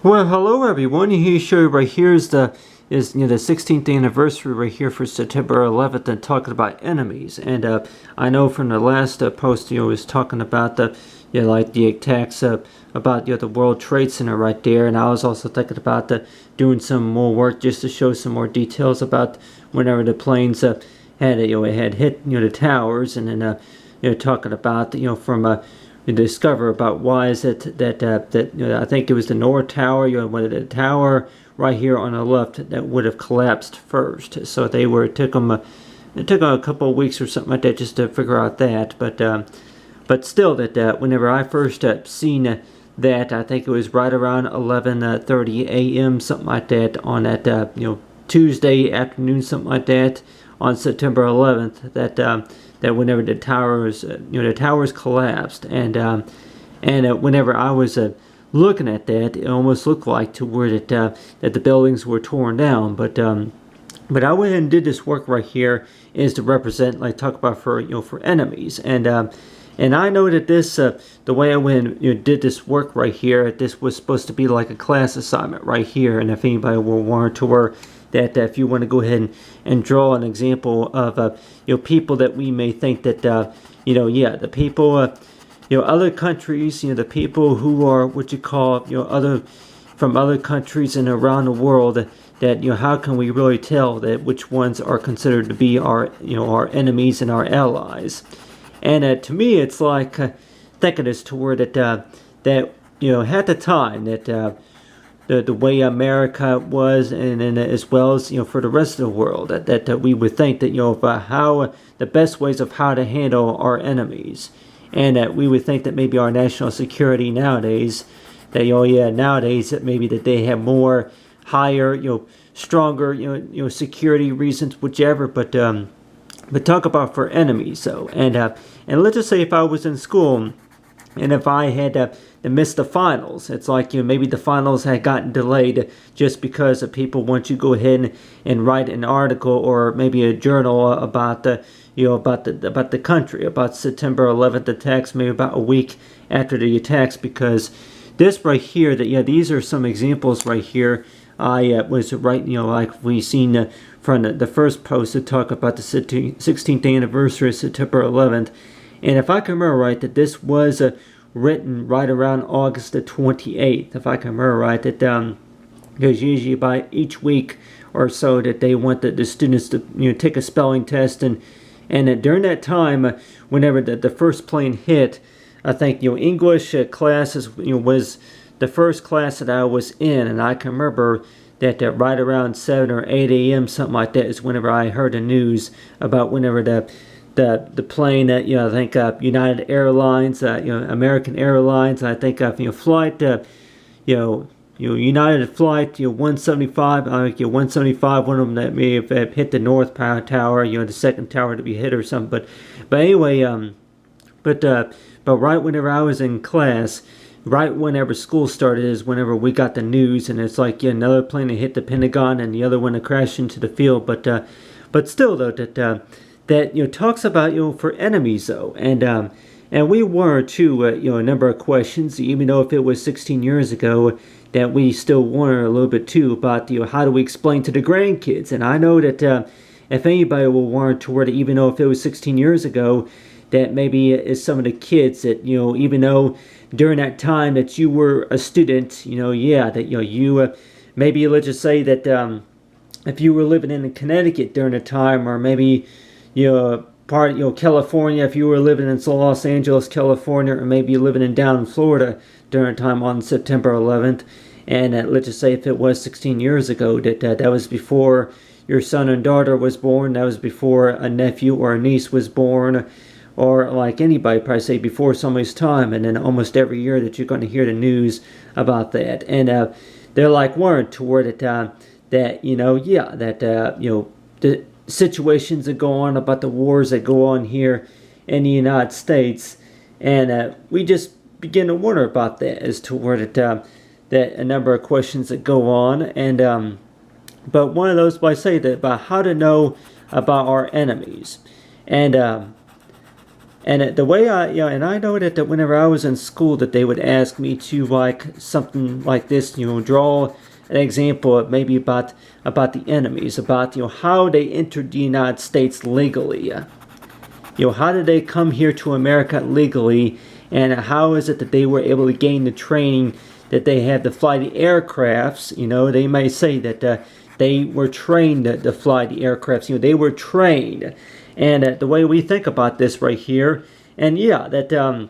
Well, hello everyone. Here show you right here is the 16th anniversary right here for September 11th, and talking about enemies. And I know from the last post was talking about the like the attacks about the World Trade Center right there, and I was also thinking about doing some more work just to show some more details about whenever the planes had it had hit the towers, and then talking about from discover about why is it that I think it was the North Tower, the tower right here on the left that would have collapsed first. So it took them a couple of weeks or something like that just to figure out that. But still, that whenever I first seen that, I think it was right around 11:30 a.m. something like that on that Tuesday afternoon, something like that, on September 11th, that whenever the towers collapsed, and whenever I was looking at that, it almost looked like to where that the buildings were torn down, but I went and did this work right here is to represent, like, talk about for enemies, and I know that this the way I went did this work right here, this was supposed to be like a class assignment right here, and if anybody will want to work that if you want to go ahead and draw an example of people that we may think that the people other countries, the people who are what you call other from other countries and around the world, that how can we really tell that which ones are considered to be our our enemies and our allies. And to me it's like thinking as to where that at the time that the way America was, and as well as for the rest of the world, that we would think that about how the best ways of how to handle our enemies, and that we would think that maybe our national security nowadays, that nowadays that maybe that they have more higher stronger security reasons, whichever, but talk about for enemies. So and let's just say if I was in school and if I had missed the finals, it's like maybe the finals had gotten delayed just because people want you to go ahead and write an article or maybe a journal about the about the country, about September 11th attacks, maybe about a week after the attacks, because this right here, that these are some examples right here. I was right, like we seen from the first post to talk about the 16th anniversary of September 11th. And if I can remember right, that this was written right around August the 28th, if I can remember right, that because usually by each week or so that they want the students to take a spelling test, and during that time, whenever the first plane hit, I think English classes was the first class that I was in, and I can remember that right around 7 or 8 a.m. something like that is whenever I heard the news about whenever the plane that I think United Airlines, American Airlines, I think flight United flight 175, 175, one of them that may have hit the North Tower, the second tower to be hit or something, but anyway, but right whenever I was in class, right whenever school started, is whenever we got the news, and it's like another plane that hit the Pentagon and the other one that crashed into the field, but still though that talks about for enemies though, and we were too a number of questions, even though if it was 16 years ago, that we still wonder a little bit too about how do we explain to the grandkids. And I know that if anybody will warrant toward it, even though if it was 16 years ago, that maybe is some of the kids that even though during that time that you were a student, that you maybe let's just say that if you were living in Connecticut during the time, or maybe California, if you were living in Los Angeles, California, or maybe you're living down in Florida during the time on September 11th, and let's just say if it was 16 years ago, that was before your son and daughter was born, that was before a nephew or a niece was born, or like anybody probably say before somebody's time, and then almost every year that you're going to hear the news about that, and they're like warned toward it that the situations that go on, about the wars that go on here in the United States, and we just begin to wonder about that as to where that a number of questions that go on, and but one of those I say that about how to know about our enemies, and And the way and I know that whenever I was in school, that they would ask me to like something like this, draw an example of maybe about the enemies, about how they entered the United States legally. How did they come here to America legally, and how is it that they were able to gain the training that they had to fly the aircrafts? They may say that they were trained to fly the aircrafts. They were trained. And the way we think about this right here, and that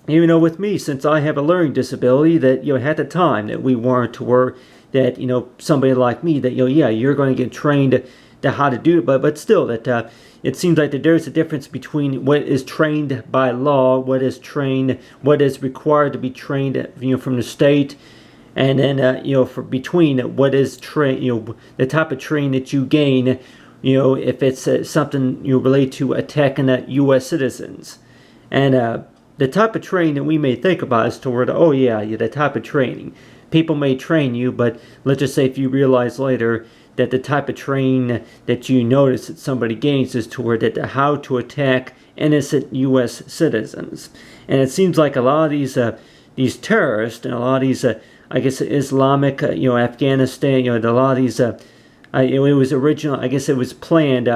with me, since I have a learning disability, that at the time that we weren't to work, that somebody like me, that you're going to get trained to how to do it, but still that it seems like that there's a difference between what is trained by law, what is required to be trained from the state, and then for between what is trained, the type of training that you gain. If it's something related to attacking U.S. citizens. And the type of training that we may think about is toward, the type of training. People may train you, but let's just say if you realize later that the type of training that you notice that somebody gains is toward how to attack innocent U.S. citizens. And it seems like a lot of these terrorists and a lot of these, Islamic, Afghanistan, a lot of these it was original. I guess it was planned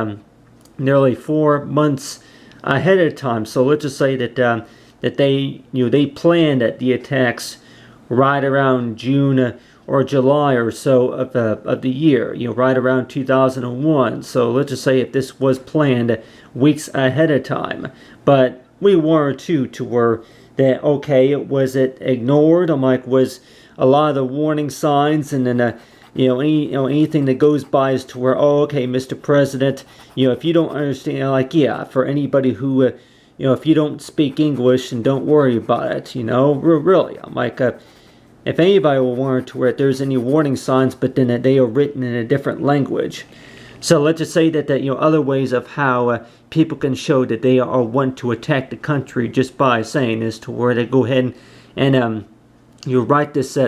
nearly 4 months ahead of time. So let's just say that they planned the attacks right around June or July or so of the year. Right around 2001. So let's just say if this was planned weeks ahead of time, but we weren't to where that was it ignored? I'm like, was a lot of the warning signs and then anything that goes by is to where, Mr. President, if you don't understand, for anybody who, if you don't speak English, and don't worry about it, really, I'm like, if anybody will warn to where if there's any warning signs, but then they are written in a different language. So let's just say that other ways of how people can show that they are want to attack the country just by saying this, to where they go ahead and write this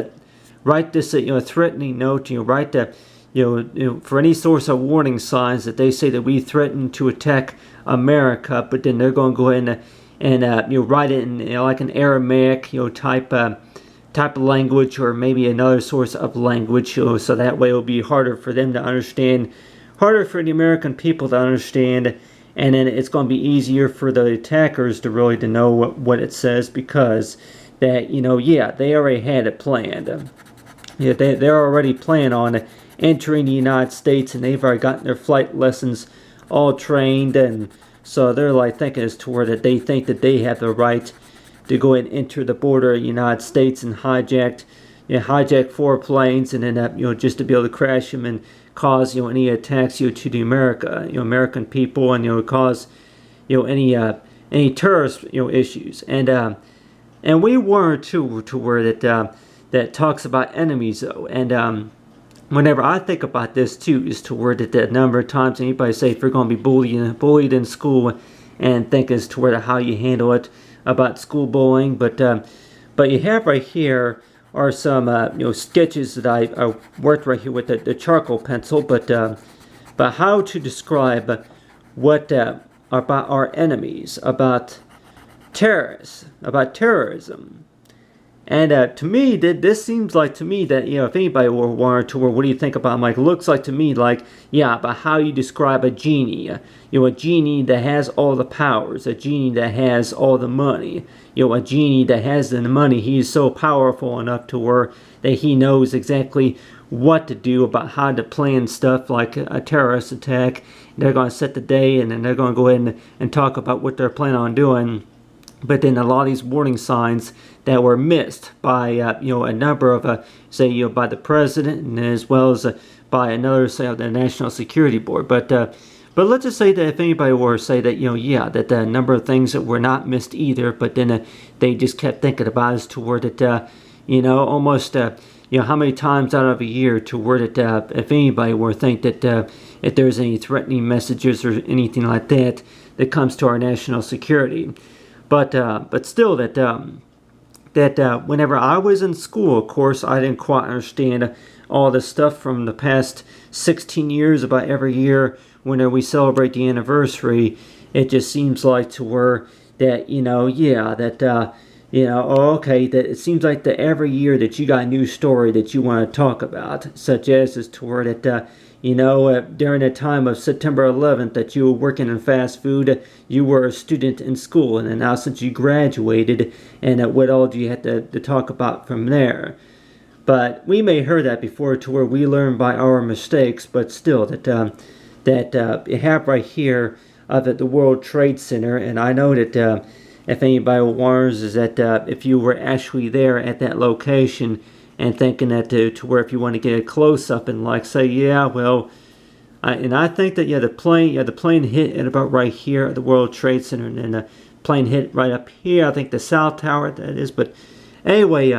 threatening note. Write for any source of warning signs that they say that we threaten to attack America, but then they're going to go ahead and write it in like an Aramaic type of language, or maybe another source of language, so that way it'll be harder for them to understand, harder for the American people to understand, and then it's going to be easier for the attackers to really to know what it says, because that they already had it planned. They're already planning on entering the United States, and they've already gotten their flight lessons all trained, and so they're like thinking as to where that they think that they have the right to go and enter the border of the United States and hijack 4 planes, and then just to be able to crash them and cause any attacks to the American people, and cause any terrorist issues, and we weren't to where that talks about enemies though, and whenever I think about this too, is to where that number of times anybody say if you're going to be bullied in school, and think as to where how you handle it about school bullying, but you have right here are some sketches that I worked right here with the charcoal pencil, but how to describe what about our enemies, about terrorists, about terrorism. And to me, this seems like to me that, if anybody were wanted to, or what do you think about, I'm like, looks like to me like, about how you describe a genie. A genie that has all the powers, a genie that has all the money. A genie that has the money, he's so powerful enough to where that he knows exactly what to do about how to plan stuff like a terrorist attack. They're going to set the day, and then they're going to go ahead and talk about what they're planning on doing. But then a lot of these warning signs that were missed by a number of by the president, and as well as by another of the National Security Board. But let's just say that if anybody were to say that that a number of things that were not missed either, but then they just kept thinking about as to where that almost how many times out of a year to where that if anybody were to think that if there's any threatening messages or anything like that comes to our national security. But still, that whenever I was in school, of course, I didn't quite understand all the stuff from the past 16 years. About every year, whenever we celebrate the anniversary, it just seems like to where that yeah, that oh, okay, that it seems like that every year that you got a new story that you want to talk about, such as to where that during the time of September 11th that you were working in fast food, you were a student in school, and then now since you graduated, and what all do you have to talk about from there? But we may heard that before, to where we learn by our mistakes, but still that you have right here at the World Trade Center, and I know that if anybody wonders, is that if you were actually there at that location and thinking that to where if you want to get a close up and like say, yeah, well, I think that the plane hit at about right here at the World Trade Center, and then the plane hit right up here. I think the South Tower that is, but anyway,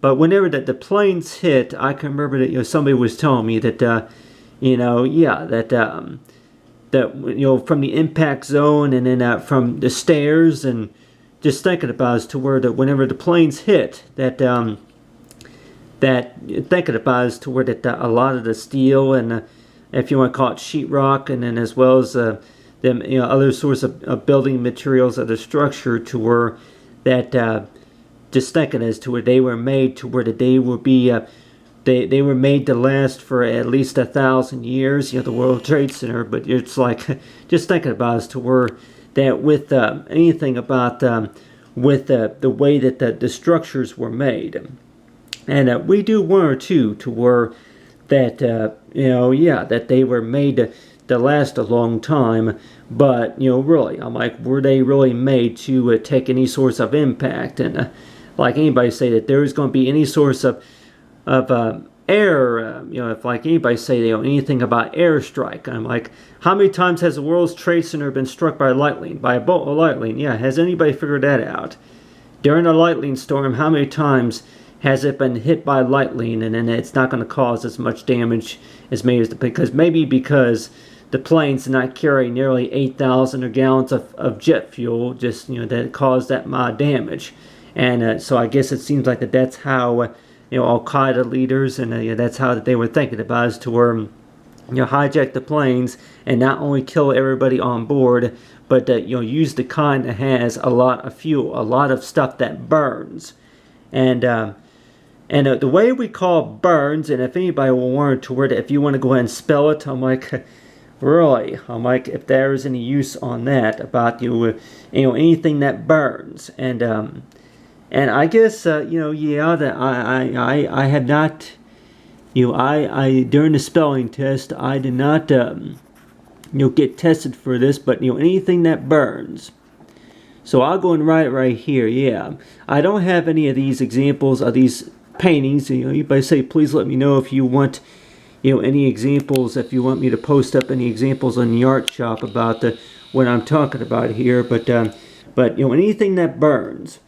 but whenever the planes hit, I can remember that somebody was telling me that that from the impact zone, and then from the stairs, and just thinking about is to where that whenever the planes hit, that thinking about is to where that a lot of the steel and if you want to call it sheetrock, and then as well as the other sorts of building materials of the structure, to where that just thinking as to where they were made to where that they would be. They were made to last for at least 1,000 years, the World Trade Center. But it's like just thinking about as to where that with anything about with the way that the structures were made, and we do one or two to where that that they were made to last a long time. But really, I'm like, were they really made to take any sorts of impact? And like anybody say that there is going to be any source of air, if like anybody say anything about airstrike, I'm like, how many times has the World Trade Center been struck by lightning, by a bolt of lightning? Yeah, has anybody figured that out? During a lightning storm, how many times has it been hit by lightning, and then it's not going to cause as much damage as because the planes did not carry nearly 8,000 gallons of jet fuel, just that caused that much damage. And so I guess it seems like that's how Al Qaeda leaders, and that's how they were thinking about, is to where hijack the planes and not only kill everybody on board, but use the kind that has a lot of fuel, a lot of stuff that burns, and the way we call burns. And if anybody will want to word it, if you want to go ahead and spell it, I'm like, really, I'm like, if there is any use on that about anything that burns. And I guess that I had not, I during the spelling test I did not get tested for this, but anything that burns. So I'll go and write it right here. Yeah, I don't have any of these examples of these paintings. You might say, please let me know if you want any examples, if you want me to post up any examples on the art shop about what I'm talking about here. But anything that burns.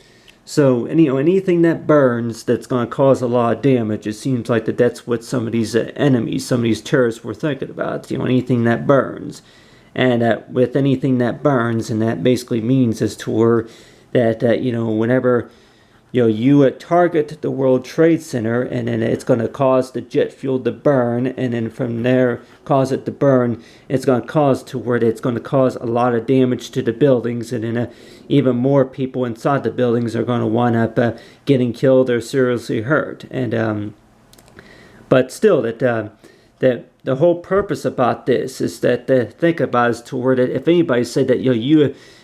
So anything that burns that's going to cause a lot of damage. It seems like that's what some of these enemies, some of these terrorists were thinking about. Anything that burns, and with anything that burns, and that basically means as to where that whenever you target the World Trade Center, and then it's going to cause the jet fuel to burn, and then from there cause it to burn, it's going to cause to where it's going to cause a lot of damage to the buildings, and then even more people inside the buildings are going to wind up getting killed or seriously hurt. And but still, that the whole purpose about this is that think about is to where that if anybody said that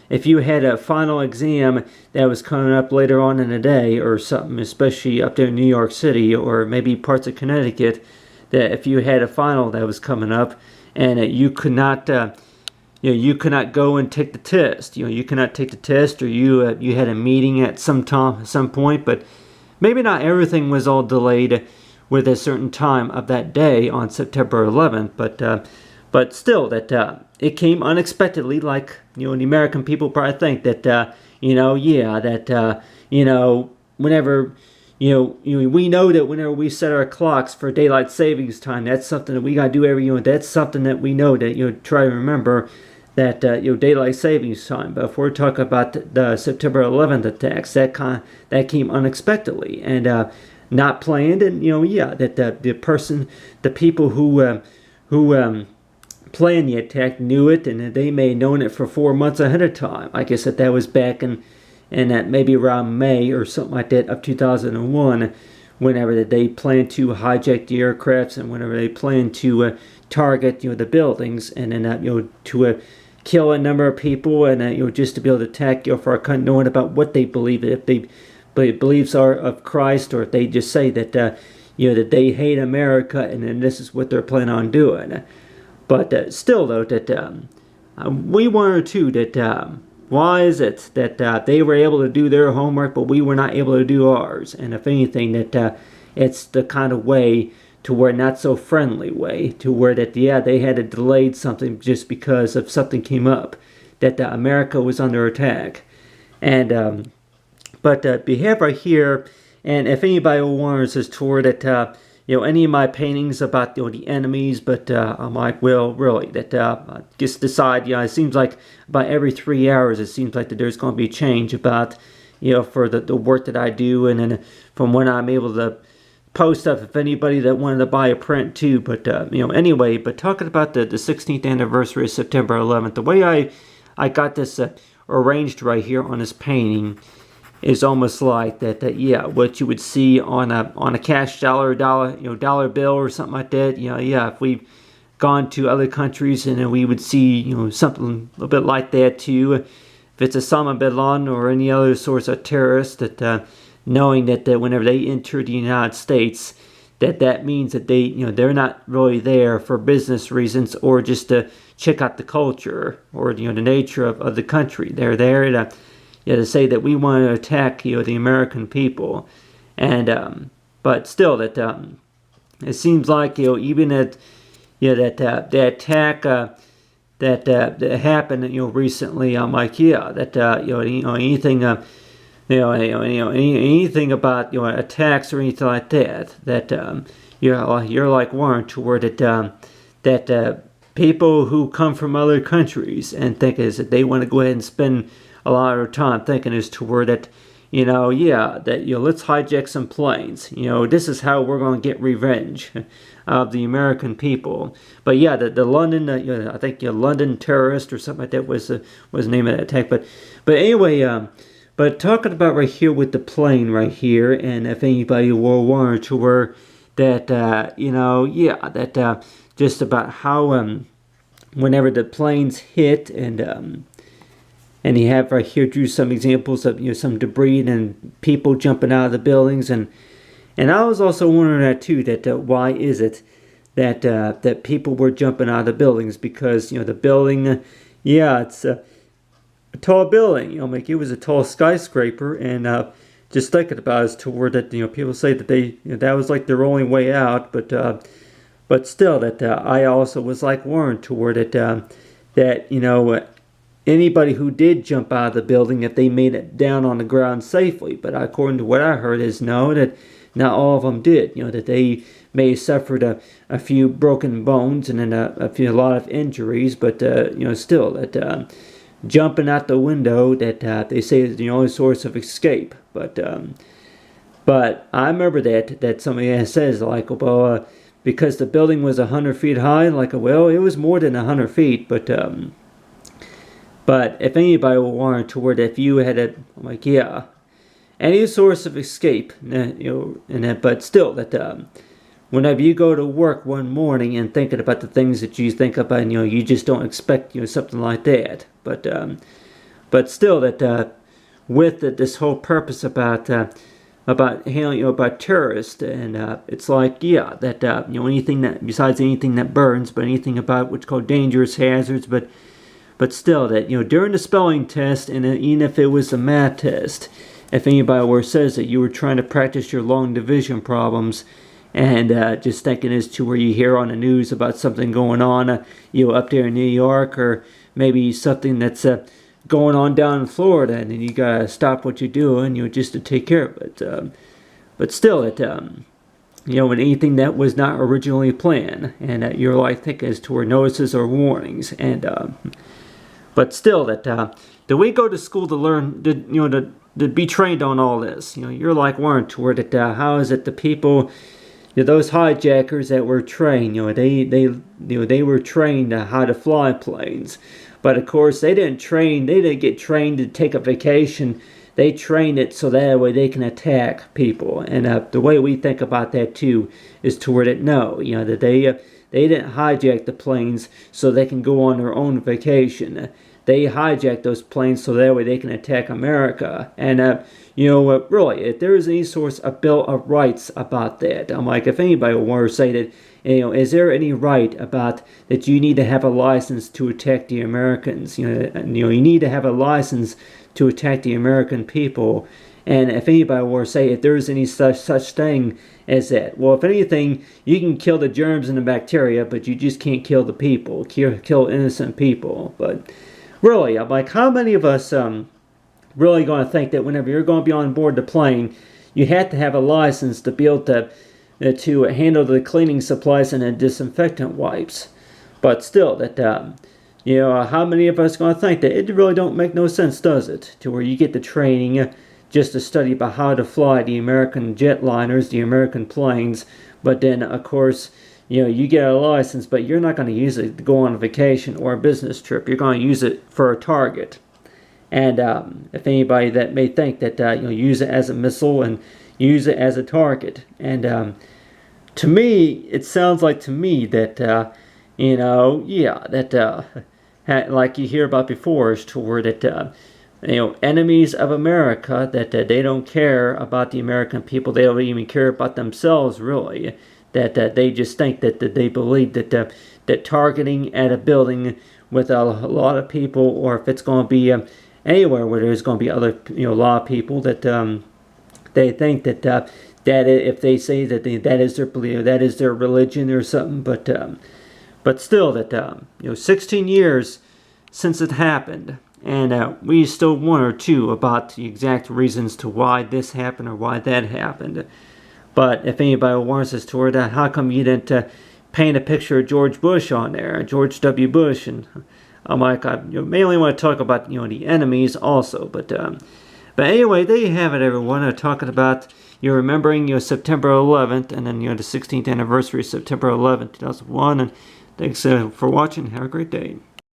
if you had a final exam that was coming up later on in the day or something, especially up there in New York City or maybe parts of Connecticut, that if you had a final that was coming up and you could not you could not go and take the test, you cannot take the test, or you had a meeting at some point, but maybe not everything was all delayed with a certain time of that day on September 11th, but still that it came unexpectedly. Like the American people probably think that whenever we know that whenever we set our clocks for daylight savings time, that's something that we gotta do every year. That's something that we know that try to remember that daylight savings time. But if we're talking about the September 11th attacks, that came unexpectedly and not planned, and that the people who planned the attack knew it, and they may have known it for 4 months ahead of time. I guess that was back in that maybe around May or something like that of 2001, whenever that they planned to hijack the aircrafts and whenever they planned to target the buildings, and then to kill a number of people, and just to be able to attack for our country, knowing about what they believe, if they beliefs are of Christ, or if they just say that that they hate America, and then this is what they're planning on doing. But still, though, that we wonder too that why is it that they were able to do their homework, but we were not able to do ours? And if anything, that it's the kind of way to where not so friendly way, to where that they had to delay something just because of something came up, that America was under attack. And but behave right here, and if anybody wonders as to where that any of my paintings about the enemies, but I'm like, well, really, that just decide. It seems like about every 3 hours, it seems like that there's going to be a change about for the work that I do, and then from when I'm able to post stuff, if anybody that wanted to buy a print too. But anyway, but talking about the 16th anniversary of September 11th, the way I got this arranged right here on this painting is almost like that what you would see on a cash dollar bill or something like that. If we've gone to other countries, and then we would see something a little bit like that too. If it's Osama bin Laden or any other sorts of terrorist, that knowing that whenever they enter the United States, that means that they're not really there for business reasons or just to check out the culture or the nature of the country. They're there to say that we want to attack the American people. And but still, that it seems like even that the attack that happened recently, I'm like, anything anything about attacks or anything like that you're like warned toward it, that people who come from other countries and think is that they want to go ahead and spend a lot of time thinking as to where that let's hijack some planes. This is how we're going to get revenge of the American people. But the London, I think London terrorist or something like that was the name of that attack. But anyway, but talking about right here with the plane right here, and if anybody will wonder to where that just about how whenever the planes hit, and you have right here drew some examples of some debris and people jumping out of the buildings, and I was also wondering that too, that why is it that people were jumping out of the buildings? Because the building, it's a tall building, like it was a tall skyscraper, and just thinking about it as to where that people say that they that was like their only way out, but still that I also was like warned toward it that anybody who did jump out of the building, if they made it down on the ground safely. But according to what I heard is no, that not all of them did. That they may have suffered a few broken bones and then a lot of injuries, but still that jumping out the window that they say is the only source of escape. But I remember that somebody says like, well, because the building was 100 feet high, like, well, it was more than 100 feet, but if anybody will warrant toward if you had any source of escape, but still that whenever you go to work one morning and thinking about the things that you think about, and you just don't expect something like that. But still that with this whole purpose about handling about terrorists, and it's like that anything that besides anything that burns, but anything about what's called dangerous hazards, but still that during the spelling test, and even if it was a math test, if anybody were says that you were trying to practice your long division problems, and just thinking as to where you hear on the news about something going on up there in New York, or maybe something that's going on down in Florida, and then you gotta stop what you're doing just to take care of it. But still it when anything that was not originally planned, and you're like thinking as to where notices or warnings, and but still that we go to school to learn to be trained on all this. You're like warned toward it. How is it the people those hijackers that were trained, they were trained how to fly planes. But of course, they didn't get trained to take a vacation. They trained it so that way they can attack people. And the way we think about that too is toward it. No, that they didn't hijack the planes so they can go on their own vacation. They hijacked those planes so that way they can attack America. And really, if there is any source of Bill of Rights about that, I'm like, if anybody will want to say that, is there any right about that you need to have a license to attack the Americans? You need to have a license to attack the American people. And if anybody were to say if there is any such thing as that, well, if anything, you can kill the germs and the bacteria, but you just can't kill the people, kill innocent people. But really, I'm like, how many of us really going to think that whenever you're going to be on board the plane, you have to have a license to be able to handle the cleaning supplies and the disinfectant wipes? But still, that how many of us going to think that it really don't make no sense, does it? To where you get the training just to study about how to fly the American jetliners, the American planes, but then of course, you get a license, but you're not going to use it to go on a vacation or a business trip. You're going to use it for a target. And if anybody that may think that use it as a missile and use it as a target, and to me, it sounds like to me that like you hear about before, is toward that enemies of America, that they don't care about the American people. They don't even care about themselves, really. That they just think that they believe that targeting at a building with a lot of people, or if it's going to be anywhere where there's going to be other a lot of people, that they think that if they say that that is their belief, that is their religion or something. But still, that 16 years since it happened, and we still wonder too about the exact reasons to why this happened or why that happened. But if anybody wants us toward that, how come you didn't paint a picture of George Bush on there, George W. Bush? And I'm like, I mainly want to talk about the enemies also. But anyway, there you have it, everyone. Talking about remembering September 11th, and then the 16th anniversary of September 11th, 2001. And thanks for watching. Have a great day.